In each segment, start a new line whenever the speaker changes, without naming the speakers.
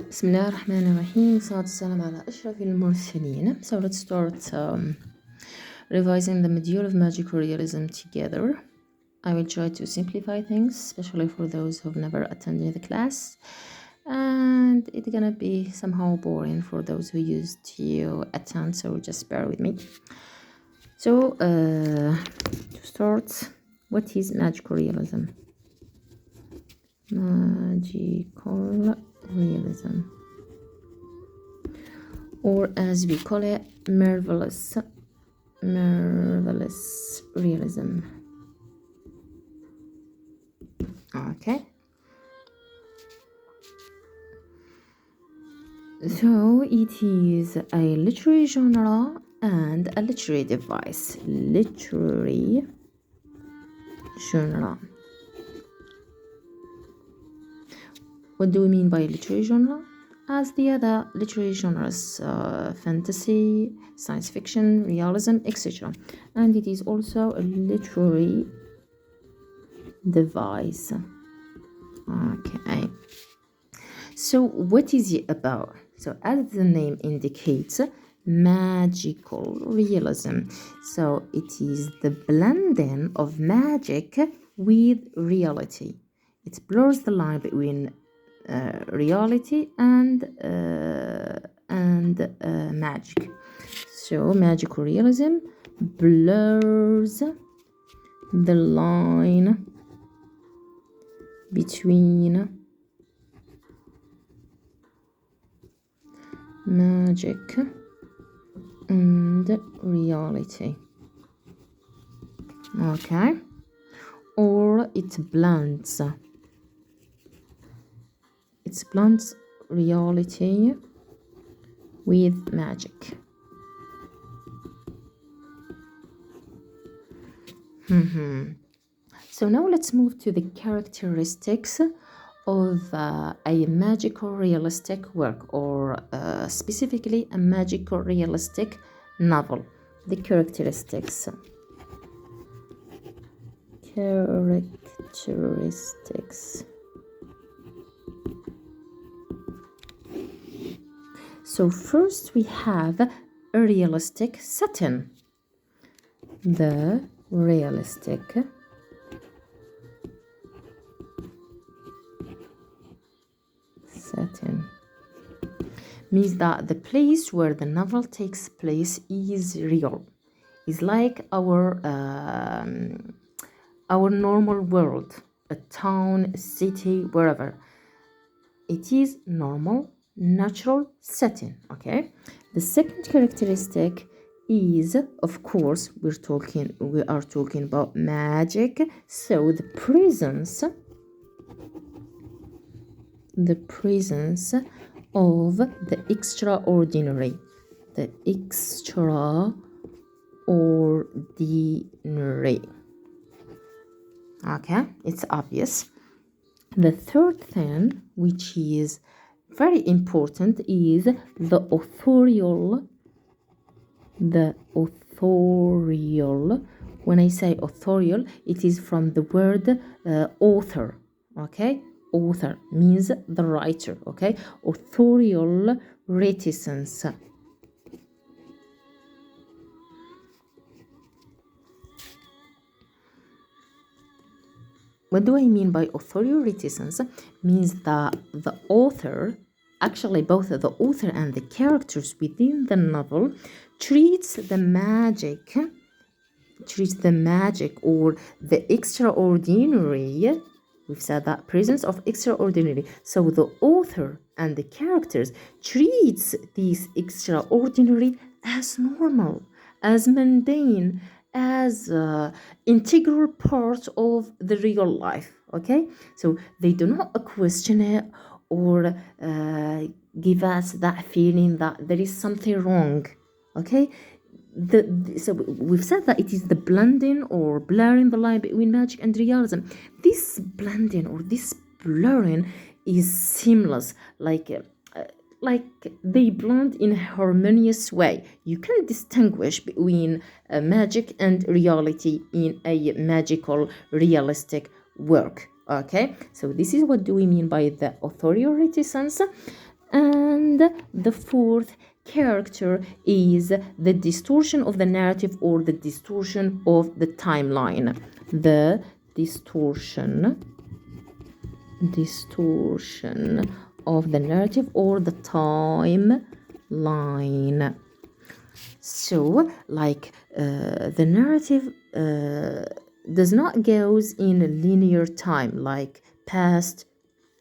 بسم الله الرحمن الرحيم والصلاة والسلام على أشرف المرسلين. So let's start revising the module of magical realism together. I will try to simplify things, especially for those who've never attended the class, and it's gonna be somehow boring for those who used to attend, so just bear with me. So to start, what is magical realism? Magical realism, or as we call it, marvelous realism. Okay, so it is a literary genre and a literary device. Literary genre. What do we mean by literary genre? As the other literary genres, fantasy, science fiction, realism, etc. And it is also a literary device. Okay. So what is it about? So as the name indicates, magical realism. So it is the blending of magic with reality. It blurs the line between reality and magic. So magical realism blurs the line between magic and reality. Okay, or it blends reality with magic. So now let's move to the characteristics of a magical realistic work, or specifically a magical realistic novel. The characteristics. So first we have a realistic setting. The realistic setting means that the place where the novel takes place is real. It's like our normal world, a town, a city, wherever. It is normal, natural setting. Okay. The second characteristic is, of course, we are talking about magic. So the presence of the extraordinary. The extraordinary. Okay, it's obvious. The third thing, which is very important, is the authorial. The authorial. When I say authorial, it is from the word author. Okay, author means the writer. Okay, authorial reticence. What do I mean by authorial reticence? Means that the author, actually both the author and the characters within the novel, treats the magic or the extraordinary. We've said that presence of extraordinary. So the author and the characters treats this extraordinary as normal, as mundane, as integral part of the real life. Okay, so they do not question it or give us that feeling that there is something wrong. Okay, so we've said that it is the blending or blurring the line between magic and realism. This blending or this blurring is seamless, like they blend in a harmonious way. You can distinguish between magic and reality in a magical realistic work. Okay, so this is what do we mean by the authorial reticence. And the fourth character is the distortion of the narrative or the distortion of the timeline. The distortion of the narrative or the timeline. So, like the narrative does not goes in a linear time, like past,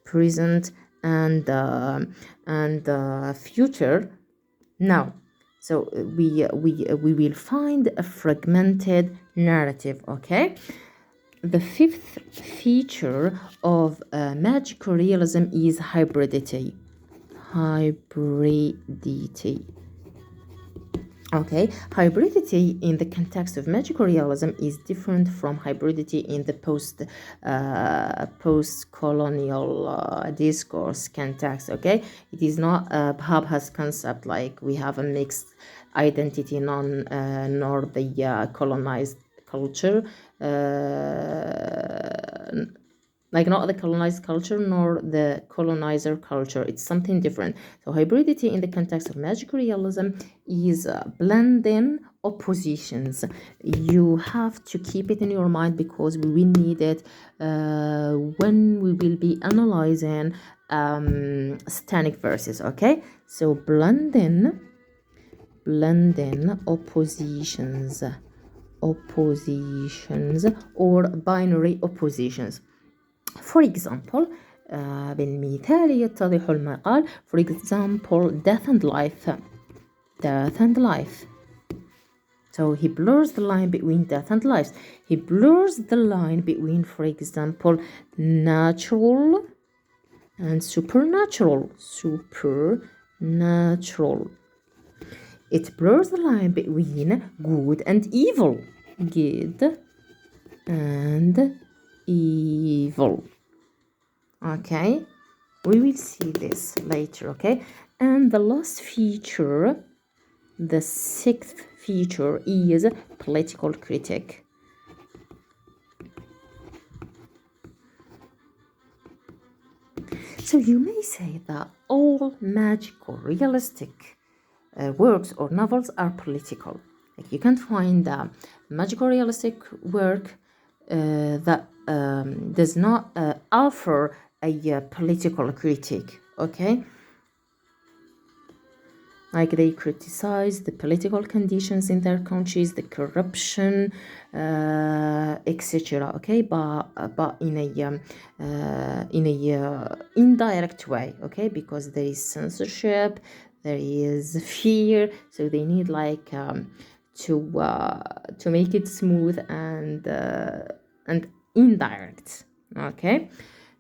present, and future. Now, so we will find a fragmented narrative. Okay. The fifth feature of magical realism is hybridity. Okay, hybridity in the context of magical realism is different from hybridity in the post-colonial discourse context. Okay, it is not a haphazard concept like we have a mixed identity nor the colonized culture. Like not the colonized culture nor the colonizer culture. It's something different. So hybridity in the context of magical realism is blending oppositions. You have to keep it in your mind because we will need it when we will be analyzing stannic verses. Okay, so blending oppositions or binary oppositions. For example, بالمثال يتضح المقال. For example, death and life. So he blurs the line between death and life. He blurs the line between, for example, natural and supernatural. It blurs the line between good and evil. Okay, we will see this later. Okay, and the last feature, the sixth feature, is political critique. So you may say that all magical realistic works or novels are political. Like you can't find a magical realistic work that does not offer a political critique. Okay, like they criticize the political conditions in their countries, the corruption, etc. Okay, but in a indirect way. Okay, because there is censorship, there is fear, so they need like to make it smooth and indirect. Okay,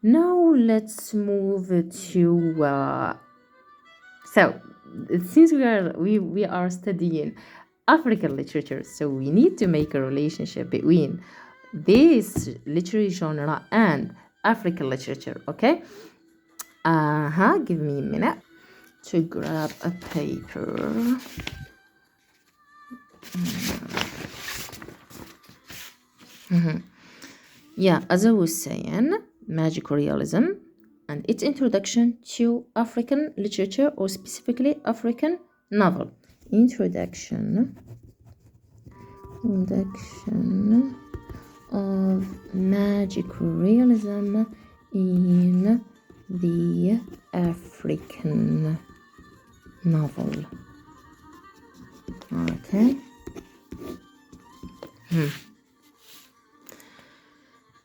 now let's move to so since we are studying African literature, so we need to make a relationship between this literary genre and African literature. Okay, give me a minute to grab a paper. Yeah, as I was saying, magical realism and its introduction to African literature, or specifically African novel. Introduction of magical realism in the African novel. Okay.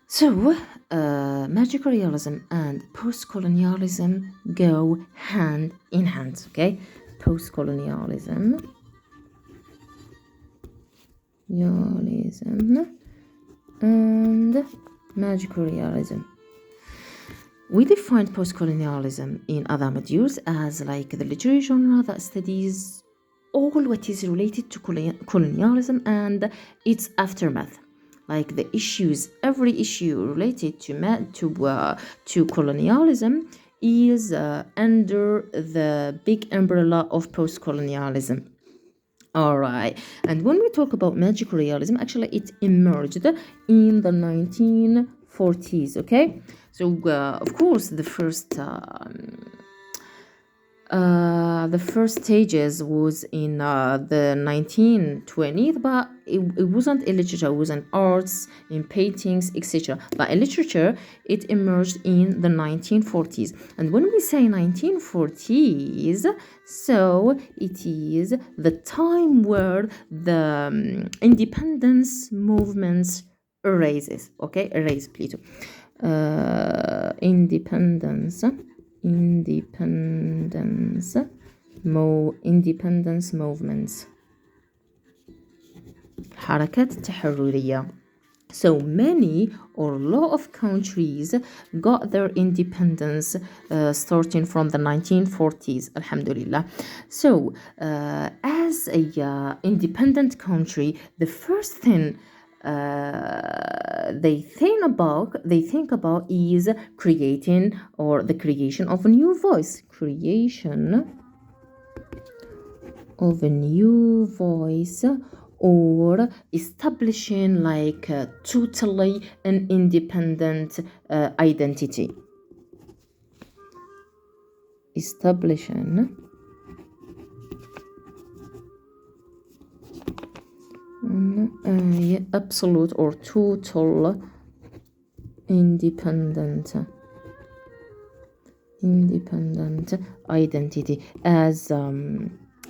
So, magical realism and postcolonialism go hand in hand, okay? Postcolonialism, and magical realism. We define postcolonialism in other modules as like the literary genre that studies all what is related to colonialism and its aftermath. Like the issues, every issue related to colonialism is under the big umbrella of postcolonialism. All right, and when we talk about magical realism, actually it emerged in the 1940s. Okay, so of course the first the first stages was in the 1920s, but it wasn't in literature, it was in arts, in paintings, etc. But in literature, it emerged in the 1940s. And when we say 1940s, so it is the time where the independence movements erase, Plato. Independence movements حركات تحررية. So many or a lot of countries got their independence starting from the 1940s, alhamdulillah. So as a independent country, the first thing they think about is creating or the creation of a new voice, or establishing like totally an independent identity. Establishing absolute or total independent identity. As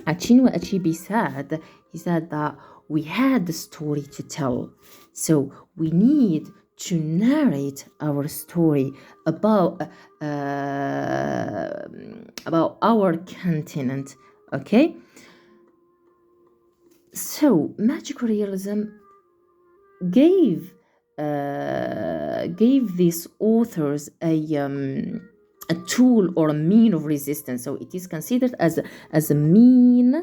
Achinwa Achibi said, he said that we had the story to tell, so we need to narrate our story about our continent. Okay, so magical realism gave these authors a tool or a mean of resistance. So it is considered as a mean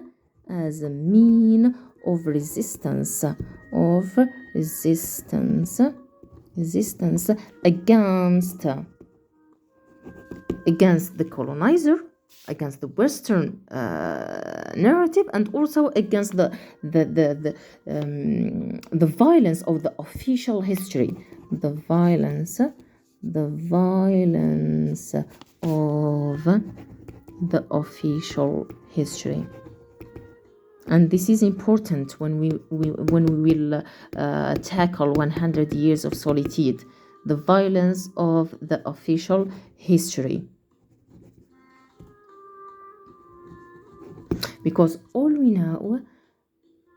of resistance against the colonizer, against the Western narrative, and also against the violence of the official history, the violence of the official history. And this is important when we will tackle 100 years of solitude, the violence of the official history. Because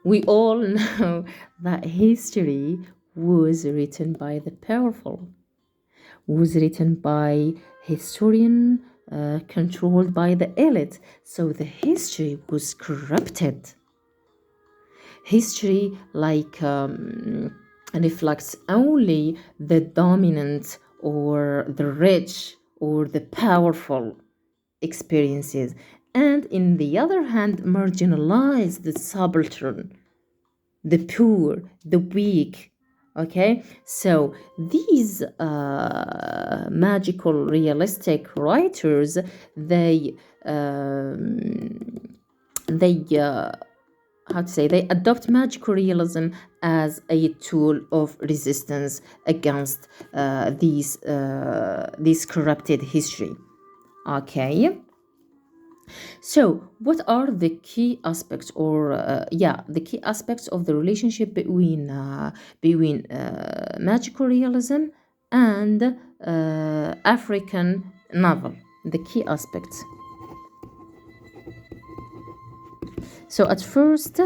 we all know that history was written by the powerful, was written by historian controlled by the elite. So the history was corrupted. History reflects only the dominant or the rich or the powerful experiences, and in the other hand marginalize the subaltern, the poor, the weak. Okay, so these magical realistic writers, they adopt magical realism as a tool of resistance against these corrupted history. Okay, so what are the key aspects, or the key aspects of the relationship between magical realism and African novel? The key aspects. So at first,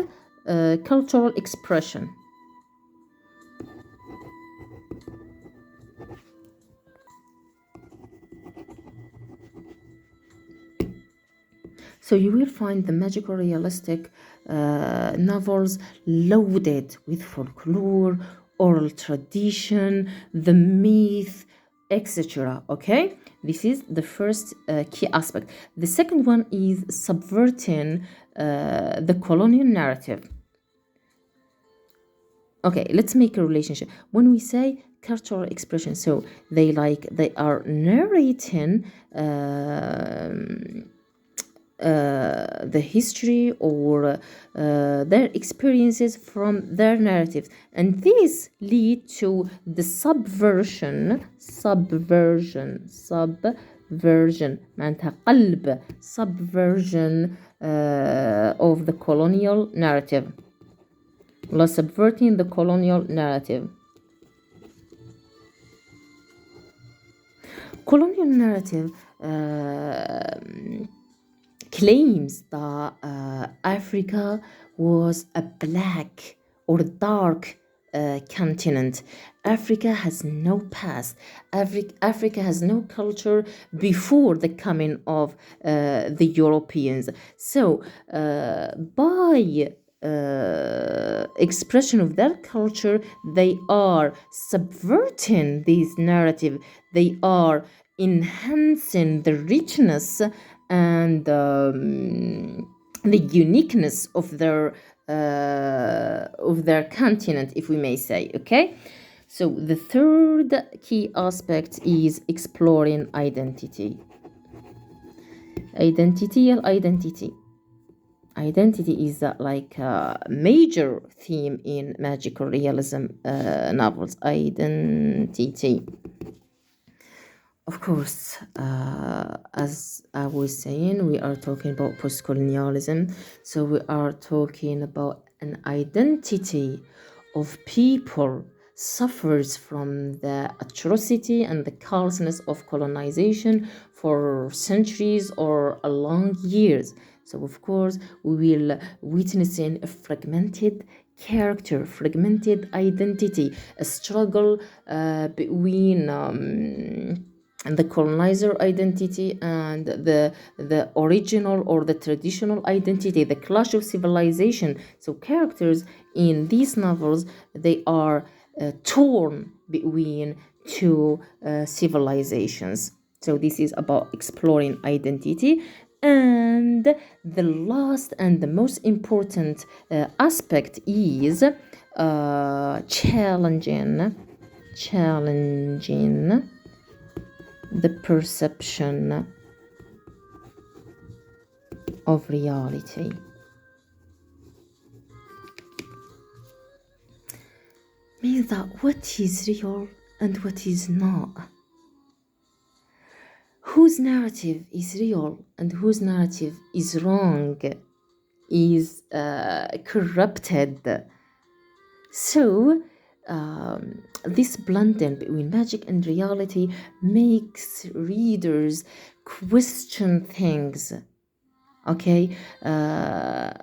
cultural expression. So you will find the magical realistic novels loaded with folklore, oral tradition, the myth, etc. Okay, this is the first key aspect. The second one is subverting the colonial narrative. Okay, let's make a relationship. When we say cultural expression, so they are narrating the history or their experiences from their narratives, and this lead to the subversion subversion معناتها قلب subversion of the colonial narrative ولا subverting the colonial narrative. Colonial narrative claims that Africa was a black or dark continent. Africa has no past. Africa has no culture before the coming of the Europeans. So by expression of that culture, they are subverting this narrative. They are enhancing the richness and the uniqueness of their continent, if we may say. Okay, so the third key aspect is exploring identity. Identity is like a major theme in magical realism novels. Identity. Of course, as I was saying, we are talking about postcolonialism. So we are talking about an identity of people suffers from the atrocity and the callousness of colonization for centuries or a long years. So of course, we will witnessing a fragmented character, fragmented identity, a struggle between and the colonizer identity and the original or the traditional identity, the clash of civilization. So characters in these novels, they are torn between two civilizations. So this is about exploring identity. And the last and the most important aspect is challenging the perception of reality. Means that what is real and what is not. Whose narrative is real and whose narrative is wrong, is corrupted. So this blending between magic and reality makes readers question things. Okay, and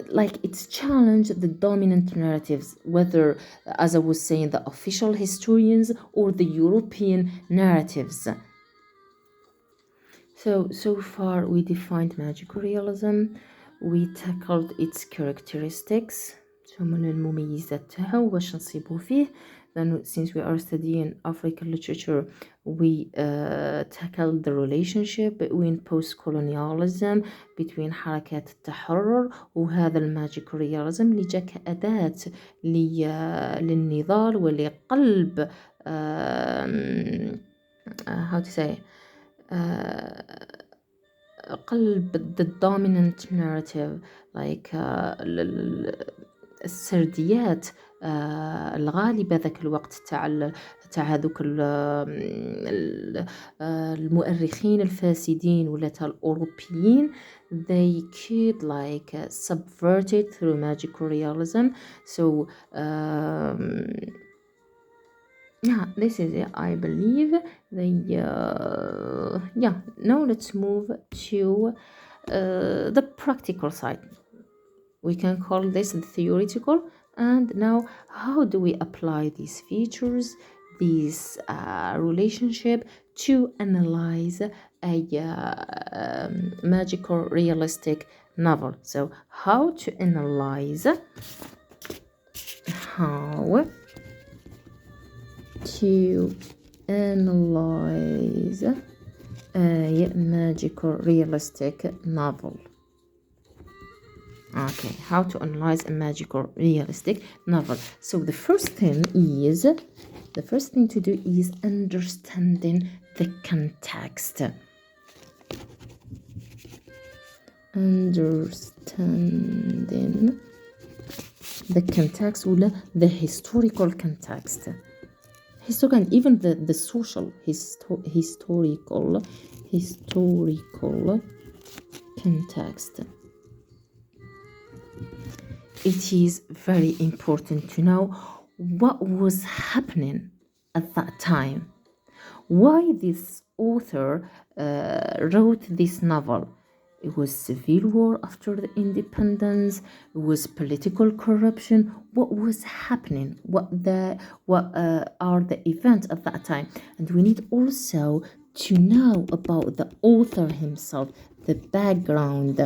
like it's challenged the dominant narratives, whether, as I was saying, the official historians or the European narratives. So far we defined magical realism, we tackled its characteristics. من المميزات تاعو واش نصيبو فيه. Then since we are studying African literature, we tackled the relationship between post-colonialism, between حركات التحرر وهذا الماجيكال رياليزم اللي جا كأداة للنضال ولقلب how to say قلب the dominant narrative, like السرديات الغالبة ذاك الوقت تاع هذوك المؤرخين الفاسدين ولا تاع الأوروبيين. They could like subvert it through magical realism. So yeah, this is it, I believe. Now let's move to the practical side. We can call this the theoretical. And now, how do we apply these features, this relationship, to analyze a magical realistic novel? So, how to analyze a magical realistic novel. Okay, how to analyze a magical realistic novel. So the first thing to do is understanding the context. Understanding the context or the historical context. historical, and even the social historical context. It is very important to know what was happening at that time, why this author wrote this novel. It was civil war after the independence. It was political corruption. What was happening? What are the events at that time? And we need also to know about the author himself, the background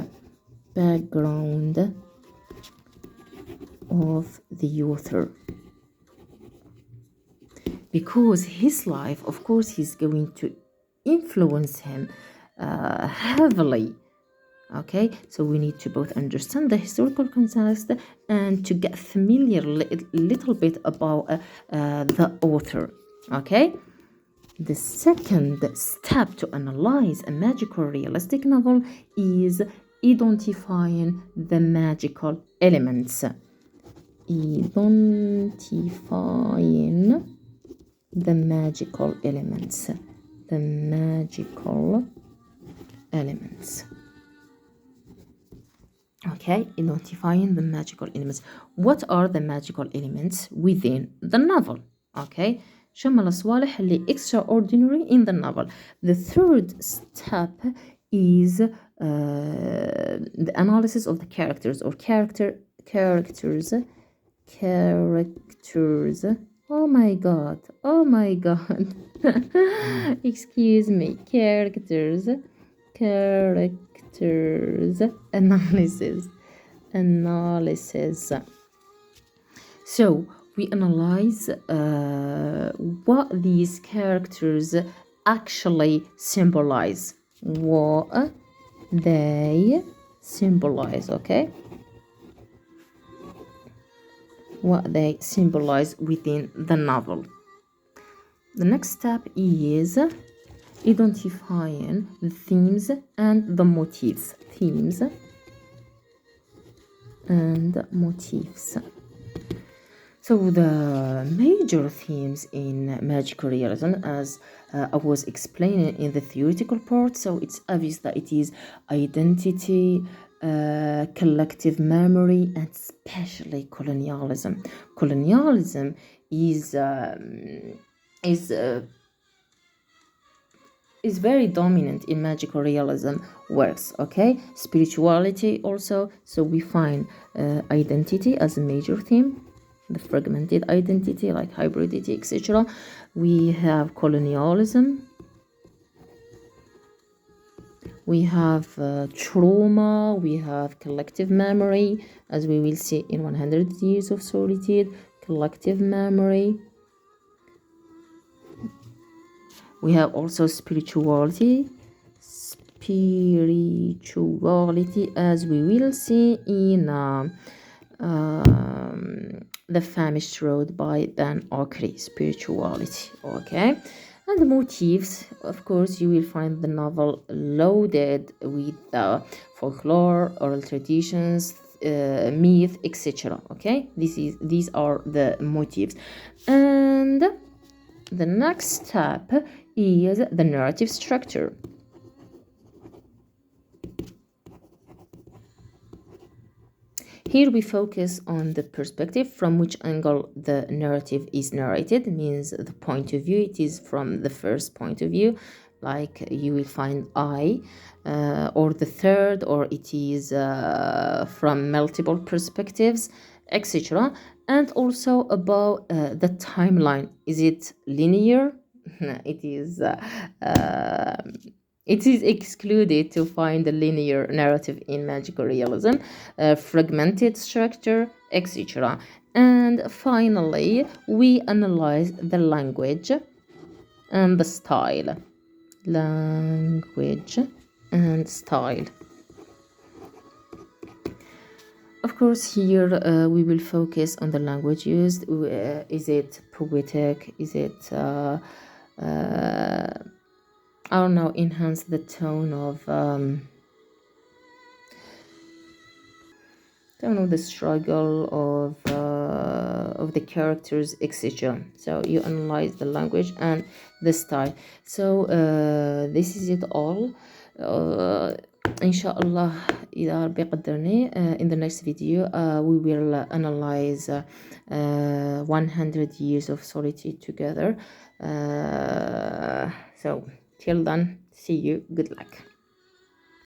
of the author. Because his life, of course, is going to influence him heavily. Okay, so we need to both understand the historical context and to get familiar a little bit about the author. Okay, the second step to analyze a magical realistic novel is identifying the magical elements. Identifying the magical elements. Okay, identifying the magical elements. What are the magical elements within the novel? Okay, شو الصوالح اللي extraordinary in the novel. The third step is the analysis of the characters or characters. Oh my god. Excuse me. Characters analysis. So we analyze what these characters actually symbolize, what they symbolize. Okay, what they symbolize within the novel. The next step is identifying the themes and the motifs. So the major themes in magical realism, as I was explaining in the theoretical part, so it's obvious that it is identity, collective memory, and especially colonialism. Colonialism is very dominant in magical realism works. Okay, spirituality also. So we find identity as a major theme, the fragmented identity like hybridity, etc. We have colonialism. We have trauma. We have collective memory, as we will see in 100 Years of Solitude. Collective memory. We have also spirituality, as we will see in The Famished Road by Dan Okri. Spirituality, okay? And the motifs, of course, you will find the novel loaded with folklore, oral traditions, myth, etc. Okay, these are the motifs. And the next step is the narrative structure. Here we focus on the perspective from which angle the narrative is narrated, means the point of view. It is from the first point of view, like you will find I, or the third, or it is from multiple perspectives, etc. And also about the timeline. Is it linear? It is excluded to find a linear narrative in magical realism, fragmented structure, etc. And finally, we analyze the language and the style. Of course, here we will focus on the language used. Is it poetic? Is it I don't know, enhance the tone of don't know, the struggle of the characters, etc. So you analyze the language and the style. So this is it all. Inshallah, إذا ربي قدرني, in the next video we will analyze 100 years of solitude together. So till then, see you, good luck.